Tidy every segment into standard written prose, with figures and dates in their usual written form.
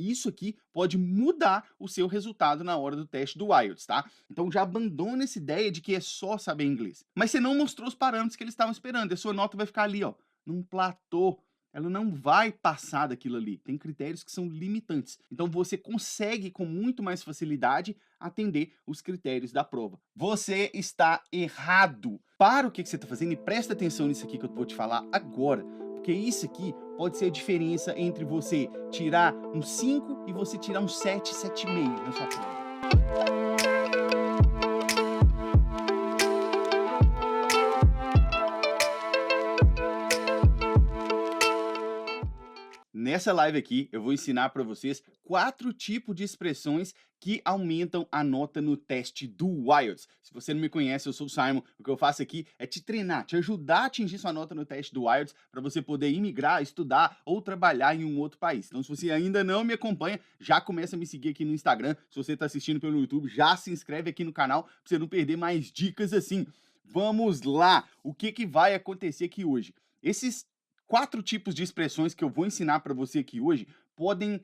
Isso aqui pode mudar o seu resultado na hora do teste do IELTS, tá? Então já abandona essa ideia de que é só saber inglês. Mas você não mostrou os parâmetros que eles estavam esperando, e a sua nota vai ficar ali, ó, num platô. Ela não vai passar daquilo ali. Tem critérios que são limitantes. Então você consegue com muito mais facilidade atender os critérios da prova. Você está errado. Para o que você está fazendo e presta atenção nisso aqui que eu vou te falar agora, porque isso aqui pode ser a diferença entre você tirar um 5 e você tirar um 7, 7,5 na sua prova. Nessa live aqui, eu vou ensinar para vocês 4 tipos de expressões que aumentam a nota no teste do IELTS. Se você não me conhece, eu sou o Simon. O que eu faço aqui é te treinar, te ajudar a atingir sua nota no teste do IELTS para você poder imigrar, estudar ou trabalhar em um outro país. Então, se você ainda não me acompanha, já começa a me seguir aqui no Instagram. Se você está assistindo pelo YouTube, já se inscreve aqui no canal para você não perder mais dicas assim. Vamos lá! O que vai acontecer aqui hoje? Esses 4 tipos de expressões que eu vou ensinar para você aqui hoje podem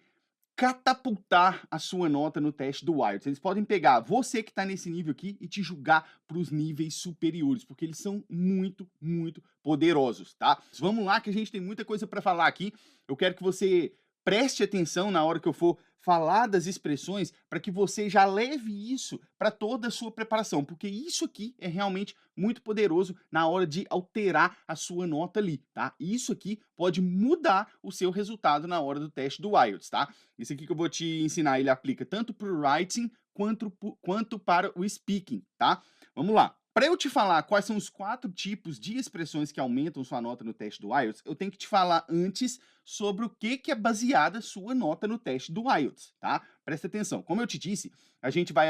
catapultar a sua nota no teste do IELTS. Eles podem pegar você que está nesse nível aqui e te julgar para os níveis superiores, porque eles são muito, muito poderosos, tá? Vamos lá que a gente tem muita coisa para falar aqui. Eu quero que você preste atenção na hora que eu for falar das expressões para que você já leve isso para toda a sua preparação, porque isso aqui é realmente muito poderoso na hora de alterar a sua nota ali, tá? Isso aqui pode mudar o seu resultado na hora do teste do IELTS, tá? Esse aqui que eu vou te ensinar, ele aplica tanto para o writing quanto para o speaking, tá? Vamos lá. Para eu te falar quais são os 4 tipos de expressões que aumentam sua nota no teste do IELTS, eu tenho que te falar antes sobre o que é baseada a sua nota no teste do IELTS, tá? Presta atenção. Como eu te disse, a gente vai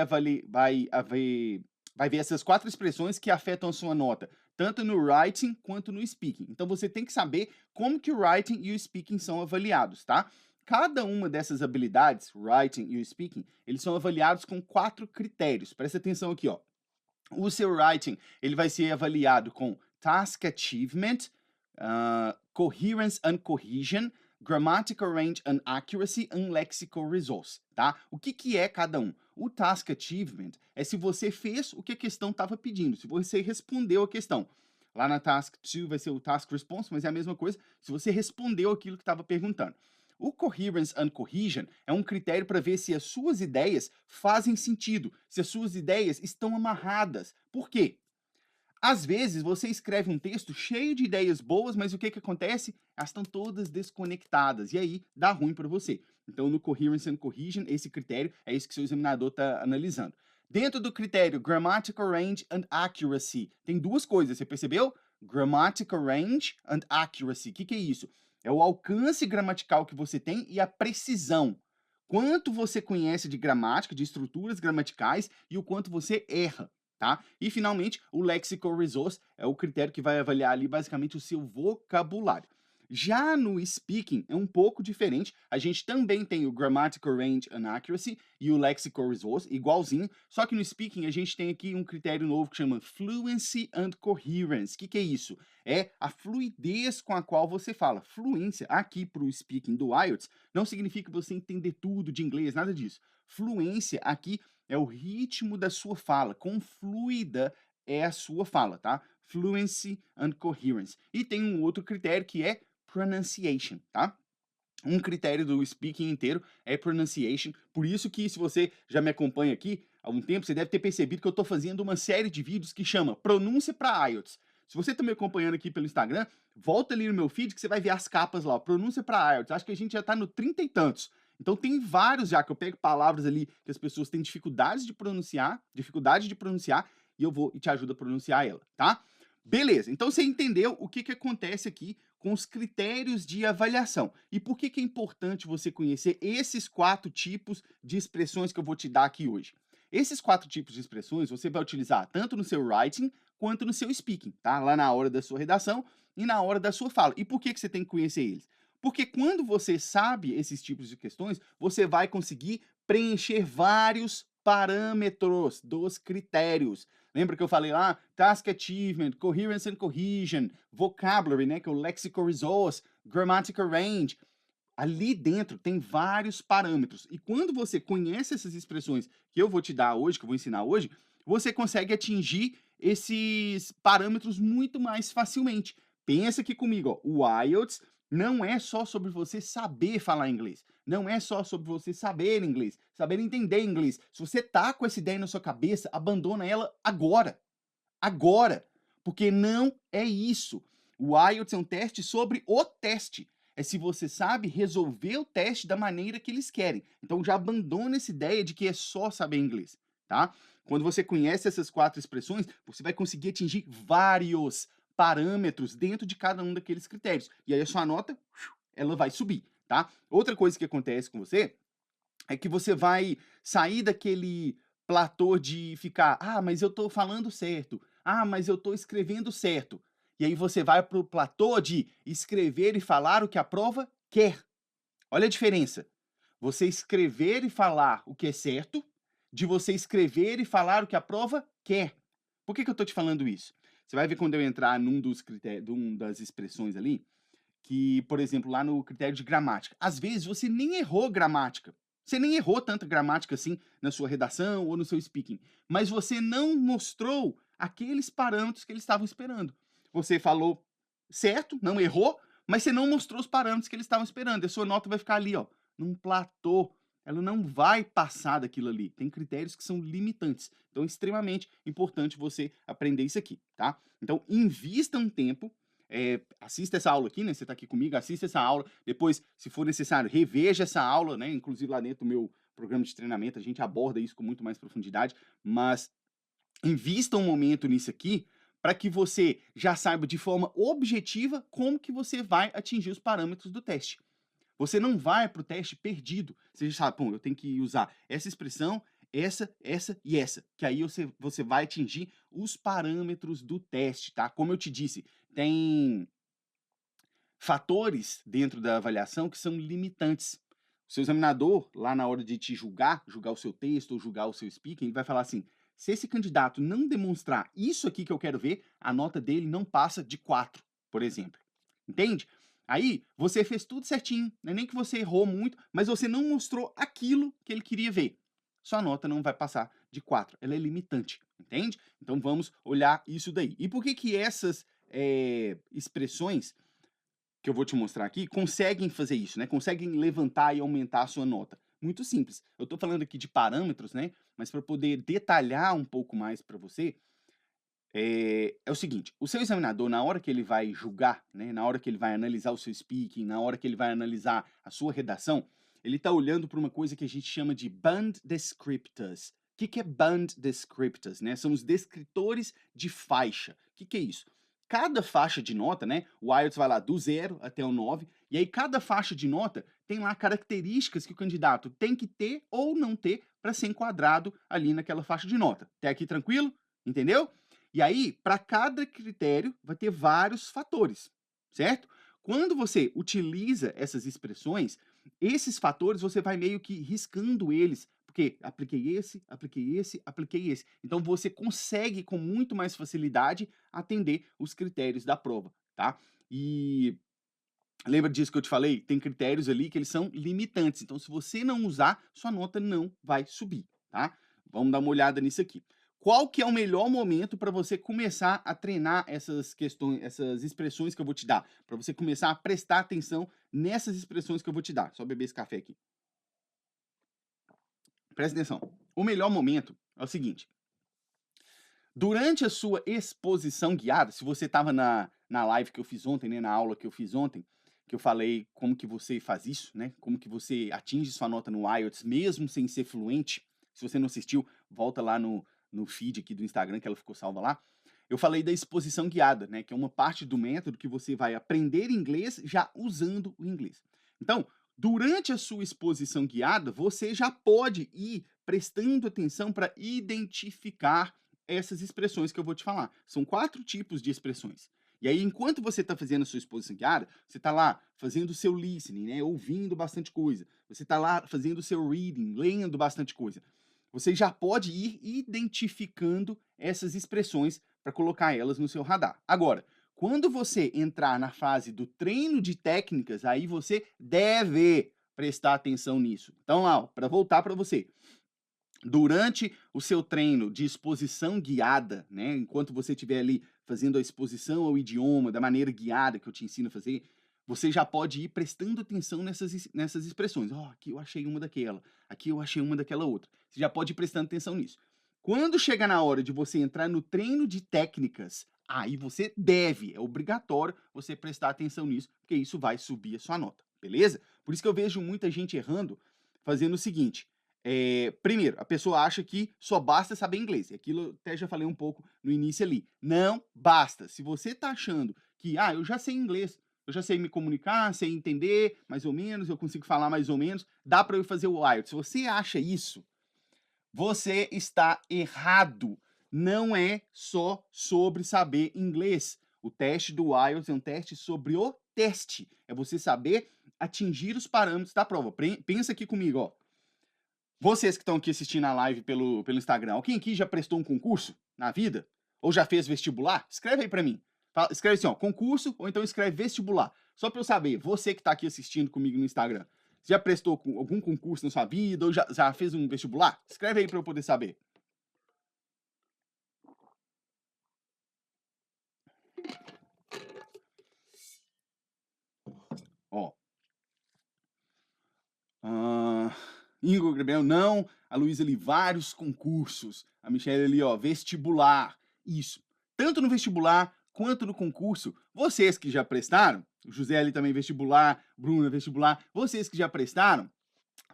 ver essas 4 expressões que afetam a sua nota, tanto no writing quanto no speaking. Então você tem que saber como que o writing e o speaking são avaliados, tá? Cada uma dessas habilidades, writing e o speaking, eles são avaliados com 4 critérios. Presta atenção aqui, ó. O seu writing, ele vai ser avaliado com task achievement, coherence and cohesion, grammatical range and accuracy and lexical resource, tá? O que é cada um? O task achievement é se você fez o que a questão estava pedindo, se você respondeu a questão. Lá na task 2 vai ser o task response, mas é a mesma coisa se você respondeu aquilo que estava perguntando. O coherence and cohesion é um critério para ver se as suas ideias fazem sentido, se as suas ideias estão amarradas. Por quê? Às vezes você escreve um texto cheio de ideias boas, mas o que acontece? Elas estão todas desconectadas e aí dá ruim para você. Então, no Coherence and Cohesion, esse critério é isso que seu examinador está analisando. Dentro do critério Grammatical Range and Accuracy, tem 2 coisas, você percebeu? Grammatical Range and Accuracy. O que é isso? É o alcance gramatical que você tem e a precisão. Quanto você conhece de gramática, de estruturas gramaticais e o quanto você erra. Tá? E, finalmente, o Lexical Resource é o critério que vai avaliar ali basicamente o seu vocabulário. Já no speaking é um pouco diferente. A gente também tem o Grammatical Range and Accuracy e o Lexical Resource, igualzinho. Só que no speaking a gente tem aqui um critério novo que chama Fluency and Coherence. O que é isso? É a fluidez com a qual você fala. Fluência, aqui para o speaking do IELTS, não significa você entender tudo de inglês, nada disso. Fluência aqui é o ritmo da sua fala, quão fluida é a sua fala, tá? Fluency and Coherence. E tem um outro critério que é pronunciation, tá? Um critério do speaking inteiro é pronunciation, por isso que se você já me acompanha aqui há um tempo, você deve ter percebido que eu estou fazendo uma série de vídeos que chama Pronúncia para IELTS. Se você está me acompanhando aqui pelo Instagram, volta ali no meu feed que você vai ver as capas lá, Pronúncia para IELTS. Acho que a gente já está no 30 e tantos. Então tem vários já que eu pego palavras ali que as pessoas têm dificuldade de pronunciar, e eu vou e te ajudo a pronunciar ela, tá? Beleza, então você entendeu o que acontece aqui com os critérios de avaliação. E por que é importante você conhecer esses 4 tipos de expressões que eu vou te dar aqui hoje? Esses 4 tipos de expressões você vai utilizar tanto no seu writing quanto no seu speaking, tá? Lá na hora da sua redação e na hora da sua fala. E por que você tem que conhecer eles? Porque quando você sabe esses tipos de questões, você vai conseguir preencher vários parâmetros dos critérios. Lembra que eu falei lá? Task Achievement, Coherence and Cohesion, Vocabulary, né, que é o Lexical Resource, Grammatical Range. ali dentro tem vários parâmetros. E quando você conhece essas expressões que eu vou te dar hoje, que eu vou ensinar hoje, você consegue atingir esses parâmetros muito mais facilmente. Pensa aqui comigo, ó, o IELTS não é só sobre você saber falar inglês, não é só sobre você saber inglês, saber entender inglês. Se você tá com essa ideia na sua cabeça, abandona ela agora. Agora, porque não é isso. O IELTS é um teste sobre o teste. É se você sabe resolver o teste da maneira que eles querem. Então já abandona essa ideia de que é só saber inglês, tá? Quando você conhece essas 4 expressões, você vai conseguir atingir vários parâmetros dentro de cada um daqueles critérios. E aí a sua nota, ela vai subir, tá? Outra coisa que acontece com você é que você vai sair daquele platô de ficar: "Ah, mas eu tô falando certo. Ah, mas eu tô escrevendo certo". E aí você vai para o platô de escrever e falar o que a prova quer. Olha a diferença. Você escrever e falar o que é certo, de você escrever e falar o que a prova quer. Por que que eu tô te falando isso? Você vai ver quando eu entrar num dos das expressões ali, que, por exemplo, lá no critério de gramática, às vezes você nem errou gramática. Você nem errou tanta gramática assim na sua redação ou no seu speaking, mas você não mostrou aqueles parâmetros que eles estavam esperando. Você falou certo, não errou, mas você não mostrou os parâmetros que eles estavam esperando. E a sua nota vai ficar ali, ó, num platô. Ela não vai passar daquilo ali. Tem critérios que são limitantes. Então é extremamente importante você aprender isso aqui, tá? Então invista um tempo, assista essa aula aqui, né? Você está aqui comigo, assista essa aula. Depois, se for necessário, reveja essa aula, né? Inclusive lá dentro do meu programa de treinamento, a gente aborda isso com muito mais profundidade. Mas invista um momento nisso aqui para que você já saiba de forma objetiva como que você vai atingir os parâmetros do teste. Você não vai para o teste perdido. Você já sabe, pô, eu tenho que usar essa expressão, essa e essa. Que aí você vai atingir os parâmetros do teste, tá? Como eu te disse, tem fatores dentro da avaliação que são limitantes. O seu examinador, lá na hora de te julgar, julgar o seu texto ou julgar o seu speaking, ele vai falar assim: se esse candidato não demonstrar isso aqui que eu quero ver, a nota dele não passa de 4, por exemplo. Entende? Aí você fez tudo certinho, não é nem que você errou muito, mas você não mostrou aquilo que ele queria ver. Sua nota não vai passar de 4, ela é limitante, entende? Então vamos olhar isso daí. E por que que essas expressões que eu vou te mostrar aqui conseguem fazer isso, né? Conseguem levantar e aumentar a sua nota. Muito simples. Eu estou falando aqui de parâmetros, né? Mas para poder detalhar um pouco mais para você, é o seguinte: o seu examinador, na hora que ele vai julgar, né? Na hora que ele vai analisar o seu speaking, na hora que ele vai analisar a sua redação, ele está olhando para uma coisa que a gente chama de band descriptors. O que que é band descriptors, né? São os descritores de faixa. O que que é isso? Cada faixa de nota, né? O IELTS vai lá do 0 até o 9, e aí cada faixa de nota tem lá características que o candidato tem que ter ou não ter para ser enquadrado ali naquela faixa de nota. Até aqui tranquilo? Entendeu? E aí, para cada critério, vai ter vários fatores, certo? Quando você utiliza essas expressões, esses fatores você vai meio que riscando eles, porque apliquei esse, apliquei esse, apliquei esse. Então você consegue com muito mais facilidade atender os critérios da prova, tá? E lembra disso que eu te falei? Tem critérios ali que eles são limitantes. Então, se você não usar, sua nota não vai subir, tá? Vamos dar uma olhada nisso aqui. Qual que é o melhor momento para você começar a treinar essas questões, essas expressões que eu vou te dar? Para você começar a prestar atenção nessas expressões que eu vou te dar. Só beber esse café aqui. Presta atenção. O melhor momento é o seguinte: durante a sua exposição guiada, se você estava na live que eu fiz ontem, né, na aula que eu fiz ontem, que eu falei como que você faz isso, né, como que você atinge sua nota no IELTS mesmo sem ser fluente. Se você não assistiu, volta lá no feed aqui do Instagram, que ela ficou salva lá. Eu falei da exposição guiada, né, que é uma parte do método que você vai aprender inglês já usando o inglês. Então, durante a sua exposição guiada, você já pode ir prestando atenção para identificar essas expressões que eu vou te falar. São 4 tipos de expressões. E aí, enquanto você está fazendo a sua exposição guiada, você está lá fazendo o seu listening, né, ouvindo bastante coisa. Você está lá fazendo o seu reading, lendo bastante coisa. Você já pode ir identificando essas expressões para colocar elas no seu radar. Agora, Quando você entrar na fase do treino de técnicas, aí você deve prestar atenção nisso. Então, lá, para voltar para você. Durante o seu treino de exposição guiada, né, enquanto você estiver ali fazendo a exposição ao idioma da maneira guiada que eu te ensino a fazer, você já pode ir prestando atenção nessas expressões. Ó, aqui eu achei uma daquela, aqui eu achei uma daquela outra. Você já pode ir prestando atenção nisso. Quando chega na hora de você entrar no treino de técnicas, aí você deve, é obrigatório você prestar atenção nisso, porque isso vai subir a sua nota, beleza? Por isso que eu vejo muita gente errando, fazendo o seguinte: primeiro, a pessoa acha que só basta saber inglês. E aquilo eu até já falei um pouco no início ali. Não basta. Se você está achando que, eu já sei inglês, eu já sei me comunicar, sei entender mais ou menos, eu consigo falar mais ou menos, dá para eu fazer o IELTS. Se você acha isso, você está errado. Não é só sobre saber inglês. O teste do IELTS é um teste sobre o teste. É você saber atingir os parâmetros da prova. Pensa aqui comigo, ó. Vocês que estão aqui assistindo a live pelo Instagram, alguém aqui já prestou um concurso na vida? Ou já fez vestibular? Escreve aí para mim. Escreve assim, ó, concurso, ou então escreve vestibular. Só para eu saber, você que está aqui assistindo comigo no Instagram, já prestou algum concurso na sua vida, ou já fez um vestibular? Escreve aí para eu poder saber. Ó. Igor Gabriel, não. A Luísa ali, vários concursos. A Michelle ali, ó, vestibular. Isso. Tanto no vestibular quanto no concurso. Vocês que já prestaram, o José ali também vestibular, Bruna vestibular, vocês que já prestaram,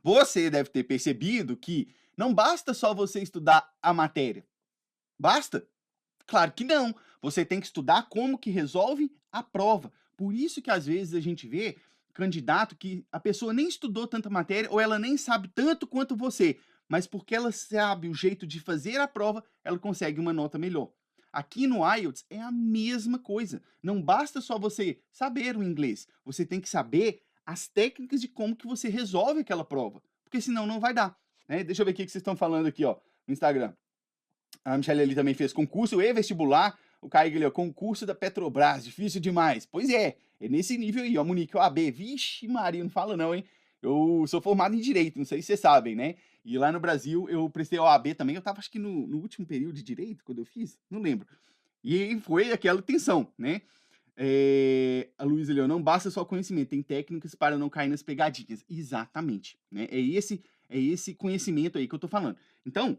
você deve ter percebido que não basta só você estudar a matéria. Basta? Claro que não. Você tem que estudar como que resolve a prova. Por isso que às vezes a gente vê candidato que a pessoa nem estudou tanta matéria ou ela nem sabe tanto quanto você, mas porque ela sabe o jeito de fazer a prova, ela consegue uma nota melhor. Aqui no IELTS é a mesma coisa. Não basta só você saber o inglês, você tem que saber as técnicas de como que você resolve aquela prova, porque senão não vai dar. Né? Deixa eu ver o que vocês estão falando aqui, ó, no Instagram. A Michelle ali também fez concurso e vestibular. O Kaique ali, ó, concurso da Petrobras, difícil demais. Pois é nesse nível aí, ó, Monique, OAB. Vixe Maria, não fala não, hein? Eu sou formado em Direito, não sei se vocês sabem, né? E lá no Brasil eu prestei OAB também, eu tava acho que no último período de Direito, quando eu fiz, não lembro. E foi aquela tensão, né? A Luísa ali, ó, não basta só conhecimento, tem técnicas para não cair nas pegadinhas. Exatamente, né? É esse conhecimento aí que eu tô falando. Então,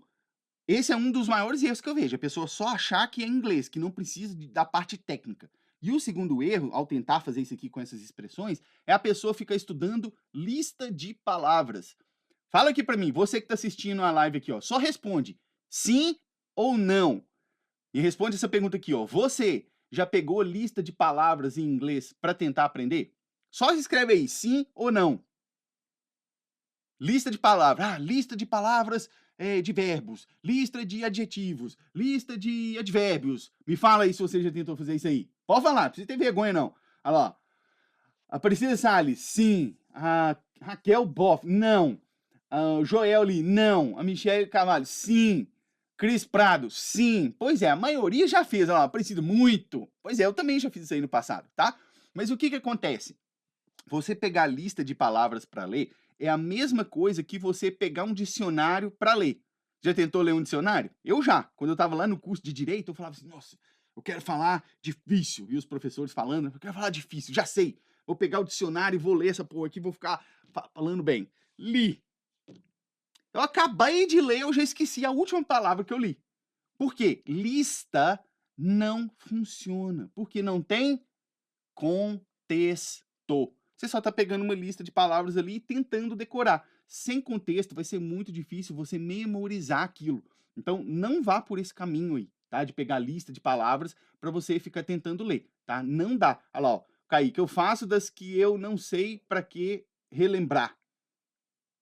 esse é um dos maiores erros que eu vejo, a pessoa só achar que é inglês, que não precisa da parte técnica. E o segundo erro, ao tentar fazer isso aqui com essas expressões, é a pessoa ficar estudando lista de palavras. Fala aqui para mim, você que está assistindo a live aqui, ó, só responde sim ou não. E responde essa pergunta aqui, ó. Você já pegou lista de palavras em inglês para tentar aprender? Só escreve aí, sim ou não. Lista de palavras. Lista de palavras de verbos. Lista de adjetivos. Lista de advérbios. Me fala aí se você já tentou fazer isso aí. Pode falar, não precisa ter vergonha não. Olha lá. Aparecida Salles, sim. A Raquel Boff, não. A Joelly, não. A Michelle Carvalho, sim. Cris Prado, sim. Pois é, a maioria já fez. Olha lá, Aparecida, muito. Pois é, eu também já fiz isso aí no passado, tá? Mas o que acontece? Você pegar a lista de palavras para ler é a mesma coisa que você pegar um dicionário para ler. Já tentou ler um dicionário? Eu já. Quando eu estava lá no curso de Direito, eu falava assim, nossa, eu quero falar difícil. E os professores falando, eu quero falar difícil, já sei. Vou pegar o dicionário e vou ler essa porra aqui, vou ficar falando bem. Li. Eu acabei de ler, eu já esqueci a última palavra que eu li. Por quê? Lista não funciona. Porque não tem contexto. Você só está pegando uma lista de palavras ali e tentando decorar. Sem contexto, vai ser muito difícil você memorizar aquilo. Então, não vá por esse caminho aí, tá? De pegar lista de palavras para você ficar tentando ler, tá? Não dá. Olha lá, ó, Kaique, eu faço das que eu não sei para que relembrar.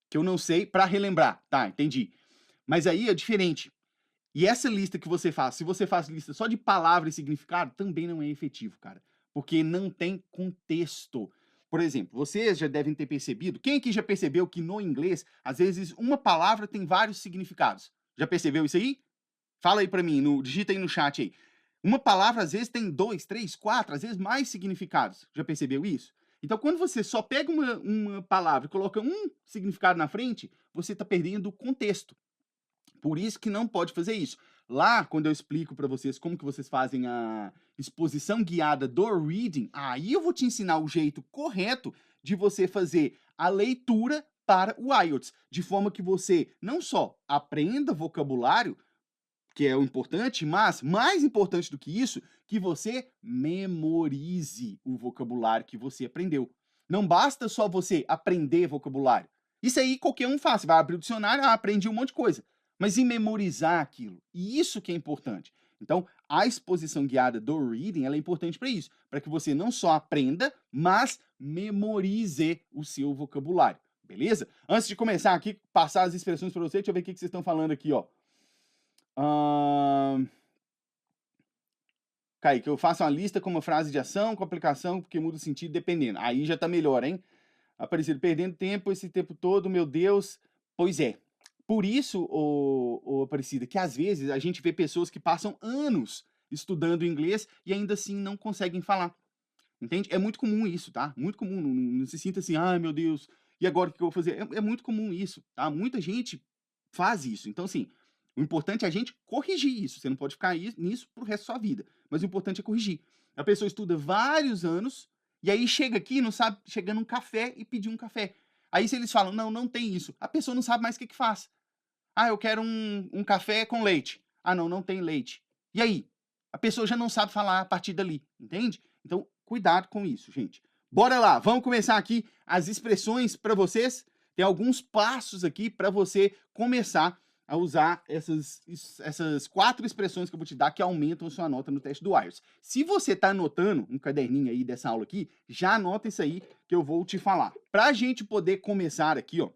Que eu não sei para relembrar. Tá, entendi. Mas aí é diferente. E essa lista que você faz, se você faz lista só de palavra e significado, também não é efetivo, cara. Porque não tem contexto. Por exemplo, vocês já devem ter percebido, quem aqui já percebeu que no inglês, às vezes, uma palavra tem vários significados? Já percebeu isso aí? Fala aí pra mim, digita aí no chat aí. Uma palavra, às vezes, tem 2, 3, 4, às vezes mais significados. Já percebeu isso? Então, quando você só pega uma palavra e coloca um significado na frente, você está perdendo o contexto. Por isso que não pode fazer isso. Lá, quando eu explico para vocês como que vocês fazem a exposição guiada do reading, aí eu vou te ensinar o jeito correto de você fazer a leitura para o IELTS, de forma que você não só aprenda vocabulário, que é o importante, mas mais importante do que isso, que você memorize o vocabulário que você aprendeu. Não basta só você aprender vocabulário. Isso aí qualquer um faz. Você vai abrir o dicionário, aprendi um monte de coisa. Mas e memorizar aquilo? E isso que é importante. Então, a exposição guiada do reading, ela é importante para isso, para que você não só aprenda, mas memorize o seu vocabulário. Beleza? Antes de começar aqui, passar as expressões para você, deixa eu ver o que vocês estão falando aqui, ó. Kaique, eu faço uma lista com uma frase de ação, com aplicação, porque muda o sentido dependendo. Aí já tá melhor, hein? Aparecido, perdendo tempo esse tempo todo, meu Deus. Pois é. Por isso, Aparecida, que às vezes a gente vê pessoas que passam anos estudando inglês e ainda assim não conseguem falar. Entende? É muito comum isso, tá? Muito comum. Não se sinta assim, ai meu Deus, e agora o que eu vou fazer? É muito comum isso, tá? Muita gente faz isso. Então, assim, o importante é a gente corrigir isso. Você não pode ficar nisso pro resto da sua vida. Mas o importante é corrigir. A pessoa estuda vários anos e aí chega aqui, não sabe, chega num café e pedir um café. Aí se eles falam, não, não tem isso, a pessoa não sabe mais o que que faz. Ah, eu quero um café com leite. Ah, não, não tem leite. E aí? A pessoa já não sabe falar a partir dali, entende? Então, cuidado com isso, gente. Bora lá, vamos começar aqui as expressões para vocês. Tem alguns passos aqui para você começar a usar essas 4 expressões que eu vou te dar que aumentam a sua nota no teste do IELTS. Se você está anotando um caderninho aí dessa aula aqui, já anota isso aí que eu vou te falar. Para a gente poder começar aqui, ó,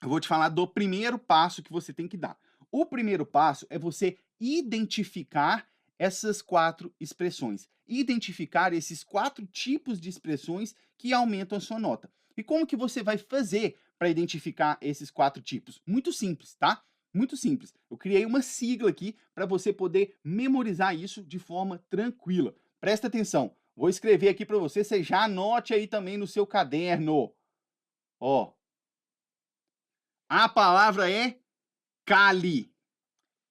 eu vou te falar do primeiro passo que você tem que dar. O primeiro passo é você identificar essas 4 expressões. Identificar esses 4 tipos de expressões que aumentam a sua nota. E como que você vai fazer para identificar esses 4 tipos? Muito simples, tá? Muito simples. Eu criei uma sigla aqui para você poder memorizar isso de forma tranquila. Presta atenção. Vou escrever aqui para você já anote aí também no seu caderno. Ó, a palavra é cale.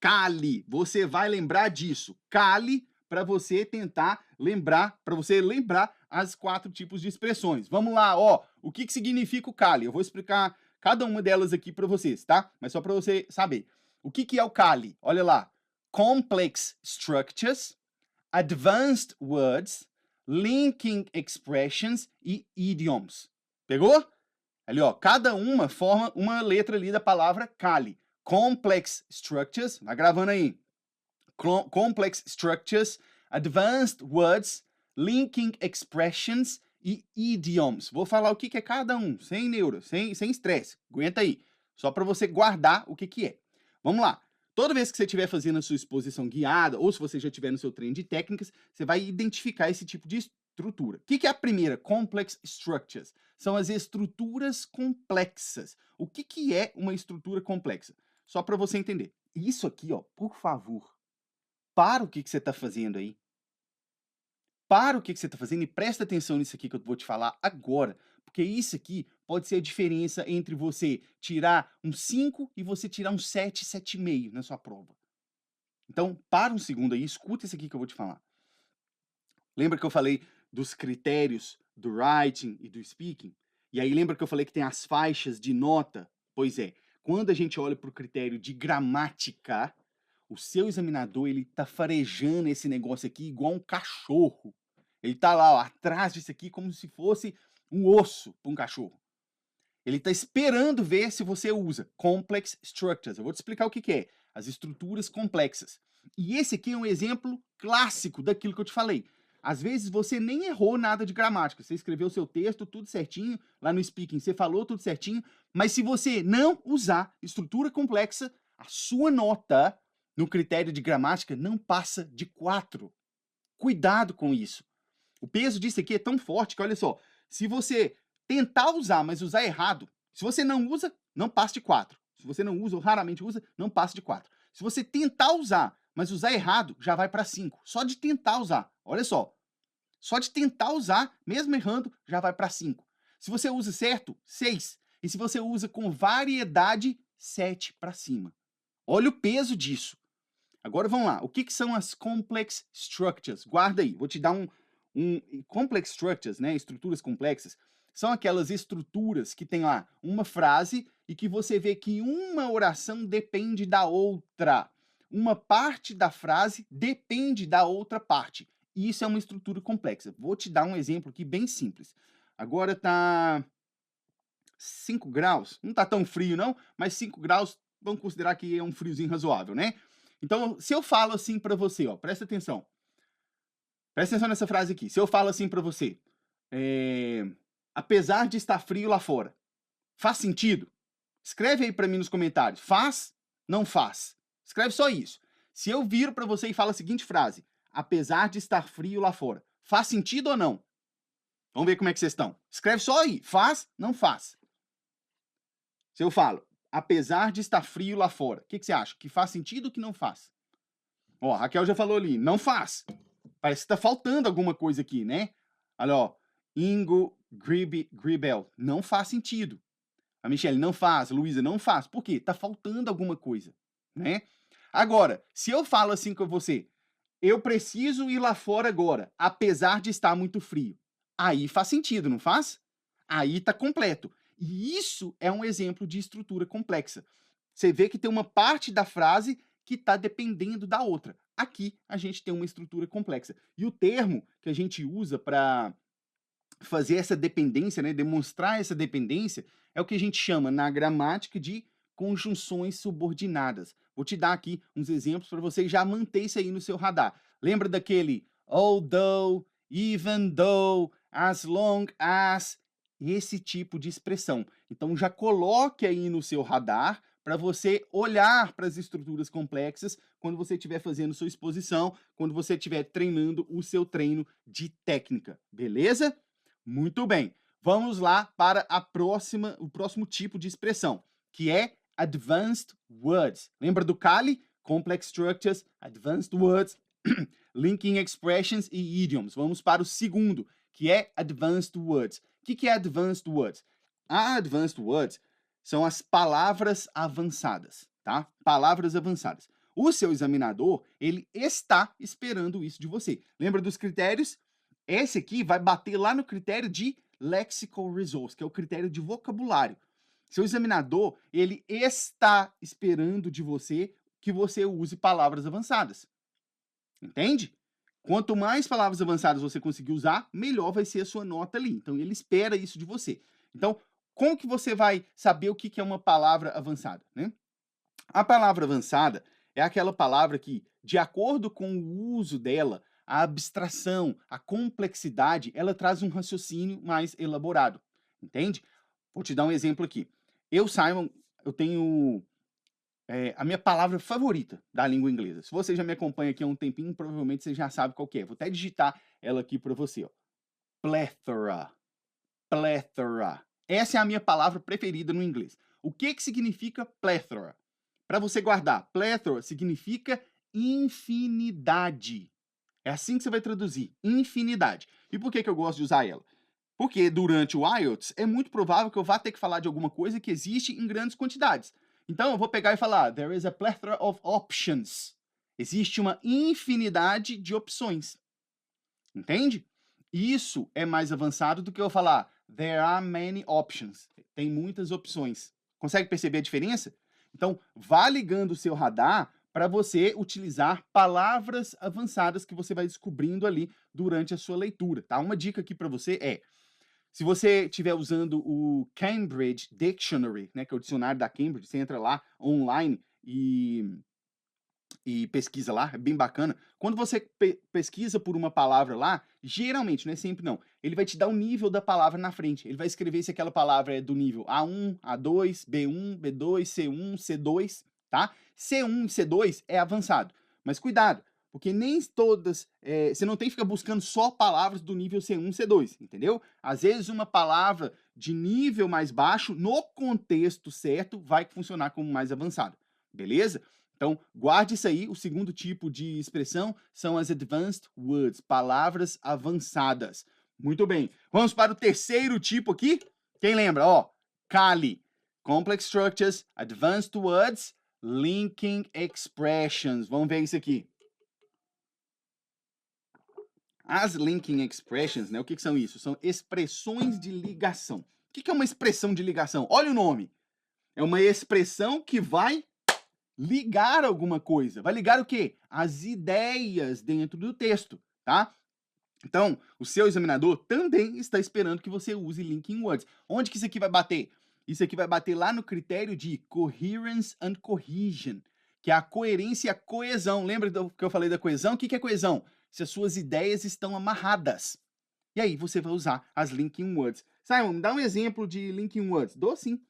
Cale. Você vai lembrar disso. Cale para você tentar lembrar, para você lembrar as 4 tipos de expressões. Vamos lá, ó. O que que significa o cale? Eu vou explicar cada uma delas aqui para vocês, tá? Mas só para você saber. O que que é o cale? Olha lá. Complex structures, advanced words, linking expressions e idioms. Pegou? Ali, ó, cada uma forma uma letra ali da palavra cale. Complex structures, vai gravando aí. Complex structures, advanced words, linking expressions e idioms. Vou falar o que que é cada um, sem neuro, sem estresse. Aguenta aí. Só para você guardar o que que é. Vamos lá. Toda vez que você estiver fazendo a sua exposição guiada, ou se você já estiver no seu treino de técnicas, você vai identificar esse tipo de estrutura. O que que é a primeira? Complex structures. São as estruturas complexas. O que que é uma estrutura complexa? Só para você entender. Isso aqui, ó, por favor, para o que que você está fazendo aí. Para o que que você está fazendo e presta atenção nisso aqui que eu vou te falar agora, porque isso aqui pode ser a diferença entre você tirar um 5 e você tirar um 7, 7,5 na sua prova. Então, para um segundo aí, escuta isso aqui que eu vou te falar. Lembra que eu falei dos critérios do writing e do speaking? E aí lembra que eu falei que tem as faixas de nota? Pois é, quando a gente olha para o critério de gramática, o seu examinador, ele tá farejando esse negócio aqui igual um cachorro. Ele tá lá, ó, atrás disso aqui como se fosse um osso para um cachorro. Ele tá esperando ver se você usa complex structures. Eu vou te explicar o que que é. As estruturas complexas. E esse aqui é um exemplo clássico daquilo que eu te falei. Às vezes você nem errou nada de gramática. Você escreveu o seu texto tudo certinho, lá no speaking você falou tudo certinho, mas se você não usar estrutura complexa, a sua nota no critério de gramática não passa de 4. Cuidado com isso. O peso disso aqui é tão forte que, olha só, se você tentar usar, mas usar errado, se você não usa, não passa de 4. Se você não usa ou raramente usa, não passa de 4. Se você tentar usar, mas usar errado já vai para 5. Só de tentar usar, olha só. Só de tentar usar, mesmo errando, já vai para 5. Se você usa certo, 6. E se você usa com variedade, 7 para cima. Olha o peso disso. Agora vamos lá. O que são as complex structures? Guarda aí. Vou te dar complex structures, né? Estruturas complexas. São aquelas estruturas que tem lá uma frase e que você vê que uma oração depende da outra. Uma parte da frase depende da outra parte. E isso é uma estrutura complexa. Vou te dar um exemplo aqui bem simples. Agora tá 5 graus. Não tá tão frio não, mas 5 graus, vamos considerar que é um friozinho razoável, né? Então, se eu falo assim para você, ó, presta atenção. Presta atenção nessa frase aqui. Se eu falo assim para você, apesar de estar frio lá fora, faz sentido? Escreve aí para mim nos comentários. Faz? Não faz? Escreve só isso. Se eu viro para você e falo a seguinte frase, apesar de estar frio lá fora, faz sentido ou não? Vamos ver como é que vocês estão. Escreve só aí. Faz? Não faz? Se eu falo, apesar de estar frio lá fora, o que você acha? Que faz sentido ou que não faz? Ó, a Raquel já falou ali, não faz. Parece que tá faltando alguma coisa aqui, né? Olha, ó, Ingo Gribel, não faz sentido. A Michelle, não faz. A Luísa, não faz. Por quê? Tá faltando alguma coisa, né? Agora, se eu falo assim com você, eu preciso ir lá fora agora, apesar de estar muito frio. Aí faz sentido, não faz? Aí tá completo. E isso é um exemplo de estrutura complexa. Você vê que tem uma parte da frase que está dependendo da outra. Aqui a gente tem uma estrutura complexa. E o termo que a gente usa para fazer essa dependência, né, demonstrar essa dependência, é o que a gente chama na gramática de conjunções subordinadas. Vou te dar aqui uns exemplos para você já manter isso aí no seu radar. Lembra daquele although, even though, as long as, esse tipo de expressão. Então já coloque aí no seu radar para você olhar para as estruturas complexas quando você estiver fazendo sua exposição, quando você estiver treinando o seu treino de técnica, beleza? Muito bem. Vamos lá para o próximo tipo de expressão, que é advanced words. Lembra do Kali? Complex structures, advanced words, linking expressions e idioms. Vamos para o segundo, que é advanced words. O que é advanced words? Advanced words são as palavras avançadas, tá? Palavras avançadas. O seu examinador, ele está esperando isso de você. Lembra dos critérios? Esse aqui vai bater lá no critério de lexical resource, que é o critério de vocabulário. Seu examinador, ele está esperando de você que você use palavras avançadas. Entende? Quanto mais palavras avançadas você conseguir usar, melhor vai ser a sua nota ali. Então, ele espera isso de você. Então, como que você vai saber o que é uma palavra avançada, né? A palavra avançada é aquela palavra que, de acordo com o uso dela, a abstração, a complexidade, ela traz um raciocínio mais elaborado, entende? Vou te dar um exemplo aqui. Eu, Simon, eu tenho a minha palavra favorita da língua inglesa. Se você já me acompanha aqui há um tempinho, provavelmente você já sabe qual que é. Vou até digitar ela aqui para você, ó. Plethora. Plethora. Essa é a minha palavra preferida no inglês. O que significa plethora? Para você guardar, plethora significa infinidade. É assim que você vai traduzir, infinidade. E por que eu gosto de usar ela? Porque durante o IELTS é muito provável que eu vá ter que falar de alguma coisa que existe em grandes quantidades. Então eu vou pegar e falar, there is a plethora of options. Existe uma infinidade de opções. Entende? Isso é mais avançado do que eu falar, there are many options. Tem muitas opções. Consegue perceber a diferença? Então, vá ligando o seu radar para você utilizar palavras avançadas que você vai descobrindo ali durante a sua leitura, tá? Uma dica aqui para você é, se você estiver usando o Cambridge Dictionary, né, que é o dicionário da Cambridge, você entra lá online e pesquisa lá, é bem bacana. Quando você pesquisa por uma palavra lá, geralmente, não é sempre não, ele vai te dar o nível da palavra na frente. Ele vai escrever se aquela palavra é do nível A1, A2, B1, B2, C1, C2, tá? C1 e C2 é avançado. Mas cuidado, porque nem todas, você não tem que ficar buscando só palavras do nível C1, C2, entendeu? Às vezes uma palavra de nível mais baixo, no contexto certo, vai funcionar como mais avançado, beleza? Então, guarde isso aí. O segundo tipo de expressão são as advanced words, palavras avançadas. Muito bem. Vamos para o terceiro tipo aqui. Quem lembra? Ó, CALI. Complex Structures, Advanced Words, Linking Expressions. Vamos ver isso aqui. As linking expressions, né? O que são isso? São expressões de ligação. O que é uma expressão de ligação? Olha o nome. É uma expressão que vai ligar alguma coisa. Vai ligar o quê? As ideias dentro do texto, tá? Então, o seu examinador também está esperando que você use linking words. Onde que isso aqui vai bater? Isso aqui vai bater lá no critério de coherence and cohesion, que é a coerência e a coesão. Lembra que eu falei da coesão? O que é coesão? Se as suas ideias estão amarradas. E aí você vai usar as linking words. Simon, me dá um exemplo de linking words. Dou sim.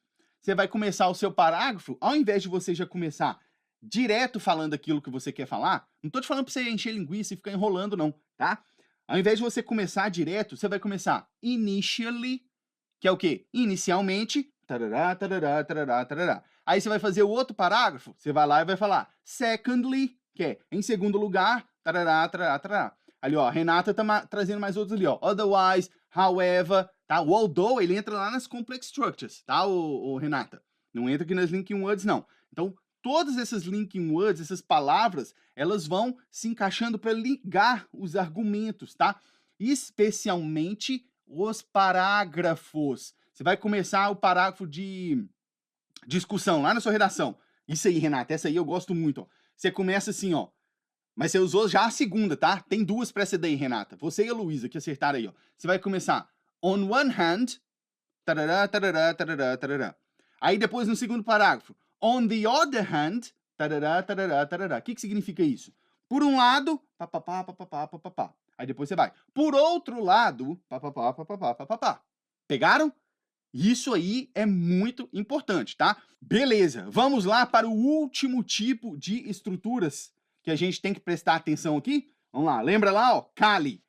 Você vai começar o seu parágrafo, ao invés de você já começar direto falando aquilo que você quer falar, não estou te falando para você encher linguiça e ficar enrolando não, tá? Ao invés de você começar direto, você vai começar initially, que é o quê? Inicialmente, tarará, tarará, tarará, tarará. Aí você vai fazer o outro parágrafo, você vai lá e vai falar secondly, que é em segundo lugar, tarará, tarará, tarará. Ali, ó, a Renata tá trazendo mais outros ali, ó. Otherwise, however, tá? O although, ele entra lá nas complex structures, tá, o Renata? Não entra aqui nas linking words, não. Então, todas essas linking words, essas palavras, elas vão se encaixando para ligar os argumentos, tá? Especialmente os parágrafos. Você vai começar o parágrafo de discussão lá na sua redação. Isso aí, Renata, essa aí eu gosto muito, ó. Você começa assim, ó. Mas você usou já a segunda, tá? Tem duas para essa daí, Renata. Você e a Luísa que acertaram aí, ó. Você vai começar on one hand, tarará, tarará, tarará, tarará. Aí depois no segundo parágrafo, on the other hand, tarará, tarará, tarará. O que significa isso? Por um lado, papapá, papapá, papapá. Aí depois você vai. Por outro lado, papapá, papapá, papapá. Pegaram? Isso aí é muito importante, tá? Beleza, vamos lá para o último tipo de estruturas que a gente tem que prestar atenção aqui. Vamos lá, lembra lá, ó, CALI.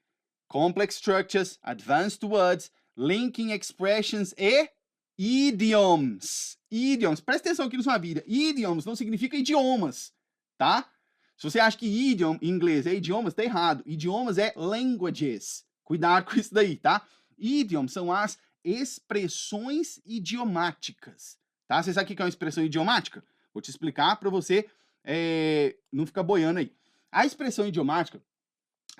Complex Structures, Advanced Words, Linking Expressions e Idioms. Idioms, presta atenção aqui na sua vida. Idioms não significa idiomas, tá? Se você acha que idiom em inglês é idiomas, tá errado. Idiomas é languages. Cuidado com isso daí, tá? Idioms são as expressões idiomáticas, tá? Você sabe o que é uma expressão idiomática? Vou te explicar para você não ficar boiando aí. A expressão idiomática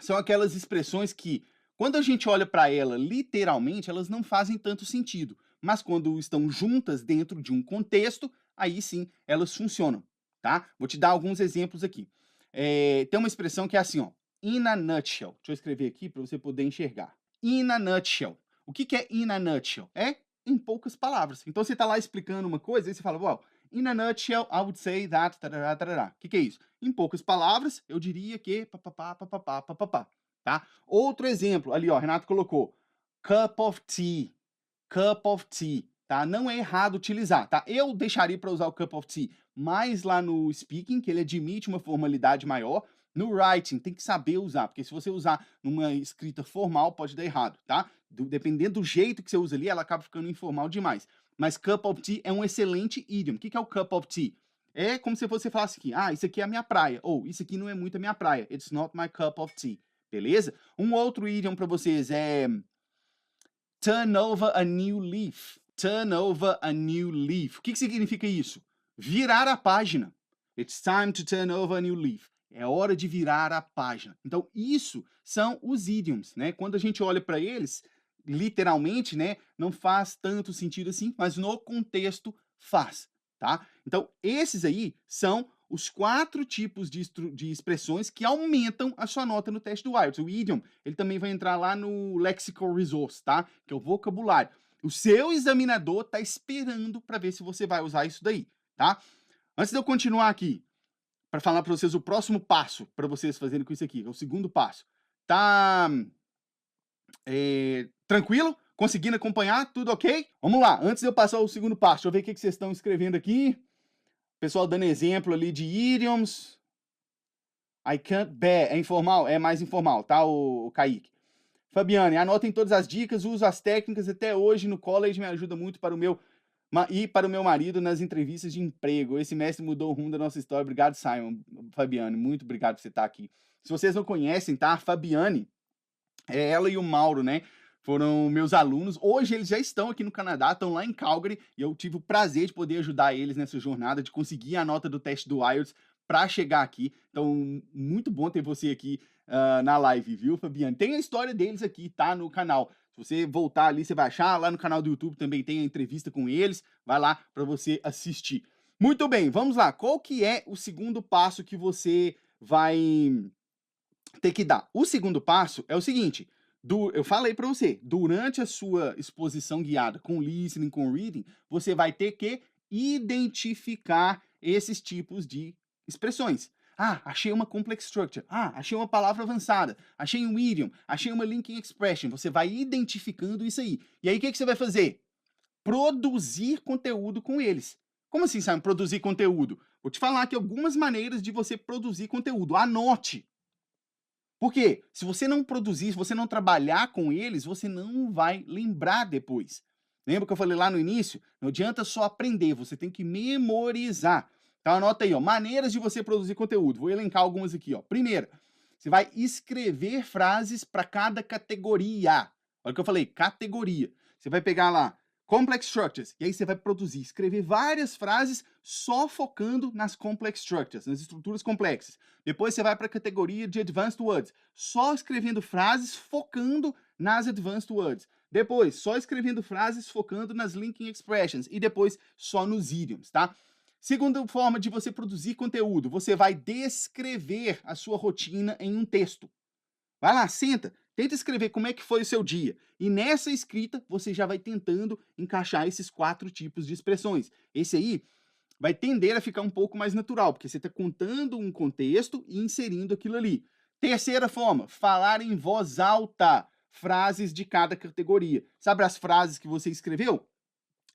são aquelas expressões que, quando a gente olha para ela literalmente, elas não fazem tanto sentido. Mas quando estão juntas dentro de um contexto, aí sim elas funcionam, tá? Vou te dar alguns exemplos aqui. Tem uma expressão que é assim, ó, in a nutshell. Deixa eu escrever aqui para você poder enxergar. In a nutshell. O que é in a nutshell? É em poucas palavras. Então você está lá explicando uma coisa e você fala, well, in a nutshell, I would say that, tarará, tarará. O que é isso? Em poucas palavras, eu diria que papapá, papapá, papapá, tá? Outro exemplo, ali ó, Renato colocou, cup of tea, tá? Não é errado utilizar, tá? Eu deixaria para usar o cup of tea mais lá no speaking, que ele admite uma formalidade maior. No writing, tem que saber usar, porque se você usar numa escrita formal, pode dar errado, tá? Dependendo do jeito que você usa ali, ela acaba ficando informal demais. Mas cup of tea é um excelente idiom. O que é o cup of tea? É como se você falasse aqui, ah, isso aqui é a minha praia, ou isso aqui não é muito a minha praia. It's not my cup of tea, beleza? Um outro idiom para vocês é turn over a new leaf. Turn over a new leaf. O que significa isso? Virar a página. It's time to turn over a new leaf. É hora de virar a página. Então, isso são os idioms, né? Quando a gente olha para eles, literalmente, né, não faz tanto sentido assim, mas no contexto faz, tá? Então, esses aí são os 4 tipos de expressões que aumentam a sua nota no teste do IELTS. O idiom, ele também vai entrar lá no Lexical Resource, tá? Que é o vocabulário. O seu examinador tá esperando para ver se você vai usar isso daí, tá? Antes de eu continuar aqui, para falar para vocês o próximo passo para vocês fazerem com isso aqui, é o segundo passo. Tá tranquilo? Conseguindo acompanhar? Tudo ok? Vamos lá, antes de eu passar o segundo passo, deixa eu ver o que vocês estão escrevendo aqui. Pessoal dando exemplo ali de idioms. I can't bear, é informal? É mais informal, tá, o Kaique? Fabiane, anotem todas as dicas, uso as técnicas até hoje no college, me ajuda muito para o meu E para o meu marido nas entrevistas de emprego. Esse mestre mudou o rumo da nossa história. Obrigado, Simon. Fabiane, muito obrigado por você estar aqui. Se vocês não conhecem, tá? A Fabiane, ela e o Mauro, né? Foram meus alunos. Hoje eles já estão aqui no Canadá, estão lá em Calgary, e eu tive o prazer de poder ajudar eles nessa jornada, de conseguir a nota do teste do IELTS para chegar aqui. Então, muito bom ter você aqui na live, viu, Fabiane? Tem a história deles aqui, tá? No canal. Se você voltar ali, você vai achar. Lá no canal do YouTube também tem a entrevista com eles. Vai lá para você assistir. Muito bem, vamos lá. Qual que é o segundo passo que você vai ter que dar? O segundo passo é o seguinte: eu falei para você, durante a sua exposição guiada com listening, com reading, você vai ter que identificar esses tipos de expressões. Ah, achei uma complex structure. Ah, achei uma palavra avançada. Achei um idiom. Achei uma linking expression. Você vai identificando isso aí. E aí, o que você vai fazer? Produzir conteúdo com eles. Como assim, Simon, produzir conteúdo? Vou te falar aqui algumas maneiras de você produzir conteúdo. Anote. Por quê? Se você não produzir, se você não trabalhar com eles, você não vai lembrar depois. Lembra que eu falei lá no início? Não adianta só aprender, você tem que memorizar. Então anota aí, ó, maneiras de você produzir conteúdo. Vou elencar algumas aqui, ó. Primeira, você vai escrever frases para cada categoria. Olha o que eu falei, categoria. Você vai pegar lá complex structures, e aí você vai produzir, escrever várias frases só focando nas complex structures, nas estruturas complexas. Depois você vai para a categoria de advanced words, só escrevendo frases focando nas advanced words. Depois, só escrevendo frases focando nas linking expressions. E depois, só nos idioms, tá? Segunda forma de você produzir conteúdo, você vai descrever a sua rotina em um texto. Vai lá, senta, tenta escrever como é que foi o seu dia. E nessa escrita, você já vai tentando encaixar esses 4 tipos de expressões. Esse aí vai tender a ficar um pouco mais natural, porque você está contando um contexto e inserindo aquilo ali. Terceira forma, falar em voz alta frases de cada categoria. Sabe as frases que você escreveu?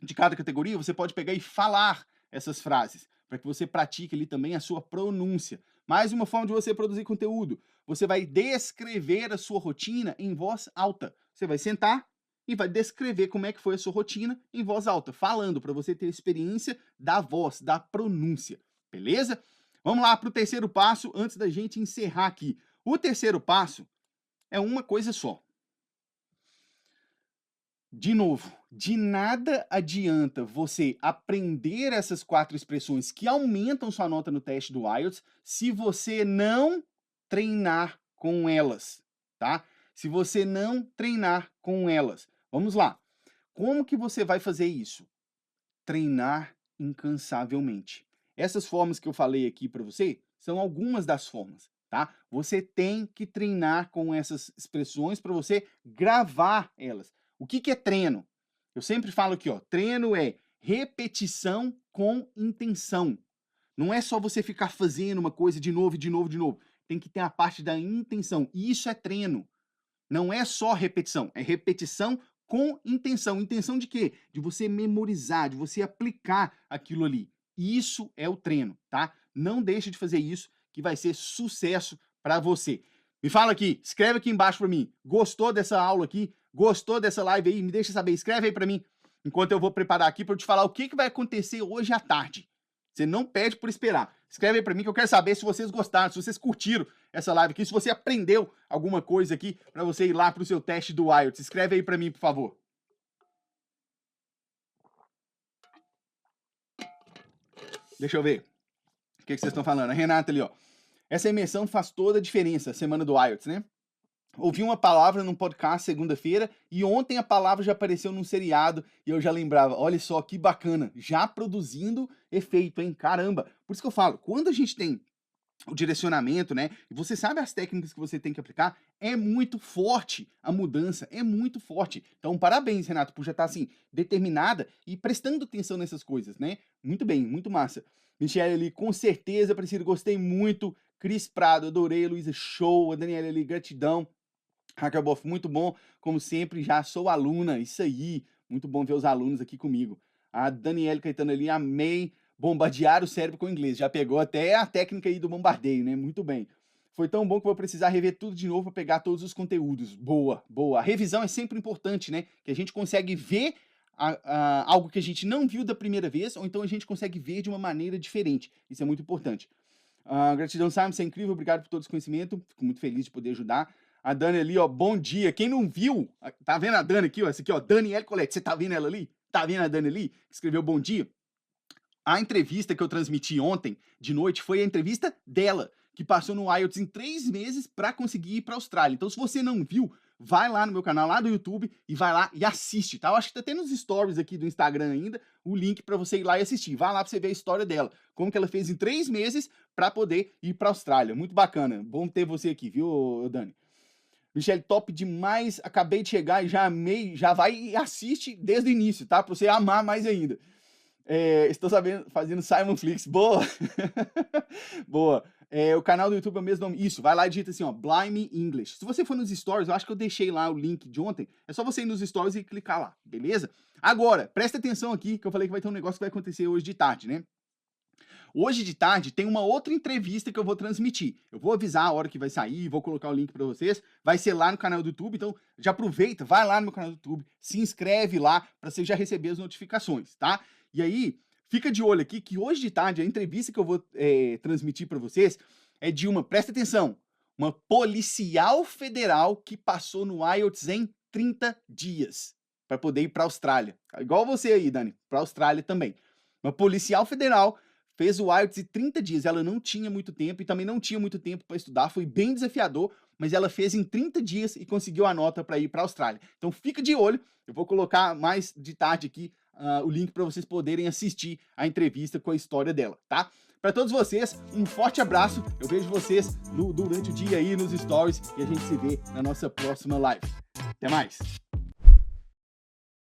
De cada categoria, você pode pegar e falar essas frases, para que você pratique ali também a sua pronúncia. Mais uma forma de você produzir conteúdo. Você vai descrever a sua rotina em voz alta. Você vai sentar e vai descrever como é que foi a sua rotina em voz alta, falando, para você ter experiência da voz, da pronúncia. Beleza? Vamos lá para o terceiro passo, antes da gente encerrar aqui. O terceiro passo é uma coisa só. De novo, de nada adianta você aprender essas 4 expressões que aumentam sua nota no teste do IELTS se você não treinar com elas, tá? Se você não treinar com elas. Vamos lá. Como que você vai fazer isso? Treinar incansavelmente. Essas formas que eu falei aqui para você são algumas das formas, tá? Você tem que treinar com essas expressões para você gravar elas. O que é treino? Eu sempre falo aqui, ó, treino é repetição com intenção. Não é só você ficar fazendo uma coisa de novo, de novo, de novo. Tem que ter a parte da intenção. E isso é treino. Não é só repetição, é repetição com intenção. Intenção de quê? De você memorizar, de você aplicar aquilo ali. Isso é o treino, tá? Não deixe de fazer isso, que vai ser sucesso para você. Me fala aqui, escreve aqui embaixo para mim. Gostou dessa aula aqui? Gostou dessa live aí? Me deixa saber, escreve aí para mim, enquanto eu vou preparar aqui para eu te falar o que vai acontecer hoje à tarde. Você não pede por esperar. Escreve aí para mim que eu quero saber se vocês gostaram, se vocês curtiram essa live aqui, se você aprendeu alguma coisa aqui para você ir lá para o seu teste do IELTS. Escreve aí para mim, por favor. Deixa eu ver o que vocês estão falando. A Renata ali, ó. Essa imersão faz toda a diferença, semana do IELTS, né? Ouvi uma palavra num podcast segunda-feira e ontem a palavra já apareceu num seriado e eu já lembrava, olha só que bacana, já produzindo efeito, hein? Caramba! Por isso que eu falo, quando a gente tem o direcionamento, né? E você sabe as técnicas que você tem que aplicar, é muito forte a mudança, é muito forte. Então, parabéns, Renato, por já estar assim, determinada e prestando atenção nessas coisas, né? Muito bem, muito massa. Michelle ali, com certeza, Priscila, gostei muito. Cris Prado, adorei. Luísa, show. A Daniela ali, gratidão. Raquel Boff, muito bom, como sempre, já sou aluna, isso aí, muito bom ver os alunos aqui comigo. A Daniela Caetano ali, amei bombardear o cérebro com o inglês, já pegou até a técnica aí do bombardeio, né, muito bem. Foi tão bom que vou precisar rever tudo de novo para pegar todos os conteúdos, boa, boa. A revisão é sempre importante, né, que a gente consegue ver algo que a gente não viu da primeira vez, ou então a gente consegue ver de uma maneira diferente. Isso é muito importante. Gratidão, Simon, você é incrível, obrigado por todo esse conhecimento, fico muito feliz de poder ajudar. A Dani ali, ó, bom dia. Quem não viu, tá vendo a Dani aqui, ó, essa aqui, ó, Danielle Colette, você tá vendo ela ali? Tá vendo a Dani ali, que escreveu bom dia? A entrevista que eu transmiti ontem de noite foi a entrevista dela, que passou no IELTS em 3 meses para conseguir ir para a Austrália. Então, se você não viu, vai lá no meu canal, lá do YouTube, e vai lá e assiste, tá? Eu acho que tá até nos stories aqui do Instagram ainda, o link para você ir lá e assistir. Vai lá para você ver a história dela, como que ela fez em 3 meses para poder ir para a Austrália. Muito bacana. Bom ter você aqui, viu, Dani? Michelle, top demais. Acabei de chegar e já amei. Já vai e assiste desde o início, tá? Para você amar mais ainda. Estou fazendo Simon Flix. Boa! Boa. O canal do YouTube é o mesmo nome. Isso, vai lá e digita assim, ó, Blimey English. Se você for nos stories, eu acho que eu deixei lá o link de ontem. É só você ir nos stories e clicar lá, beleza? Agora, presta atenção aqui, que eu falei que vai ter um negócio que vai acontecer hoje de tarde, né? Hoje de tarde tem uma outra entrevista que eu vou transmitir. Eu vou avisar a hora que vai sair, vou colocar o link para vocês. Vai ser lá no canal do YouTube, então já aproveita, vai lá no meu canal do YouTube, se inscreve lá para você já receber as notificações, tá? E aí, fica de olho aqui que hoje de tarde a entrevista que eu vou transmitir para vocês é de presta atenção, uma policial federal que passou no IELTS em 30 dias para poder ir para a Austrália. Igual você aí, Dani, para a Austrália também. Uma policial federal fez o IELTS em 30 dias, ela não tinha muito tempo e também não tinha muito tempo para estudar, foi bem desafiador, mas ela fez em 30 dias e conseguiu a nota para ir para a Austrália. Então fica de olho, eu vou colocar mais de tarde aqui o link para vocês poderem assistir a entrevista com a história dela, tá? Para todos vocês, um forte abraço, eu vejo vocês durante o dia aí nos stories e a gente se vê na nossa próxima live. Até mais!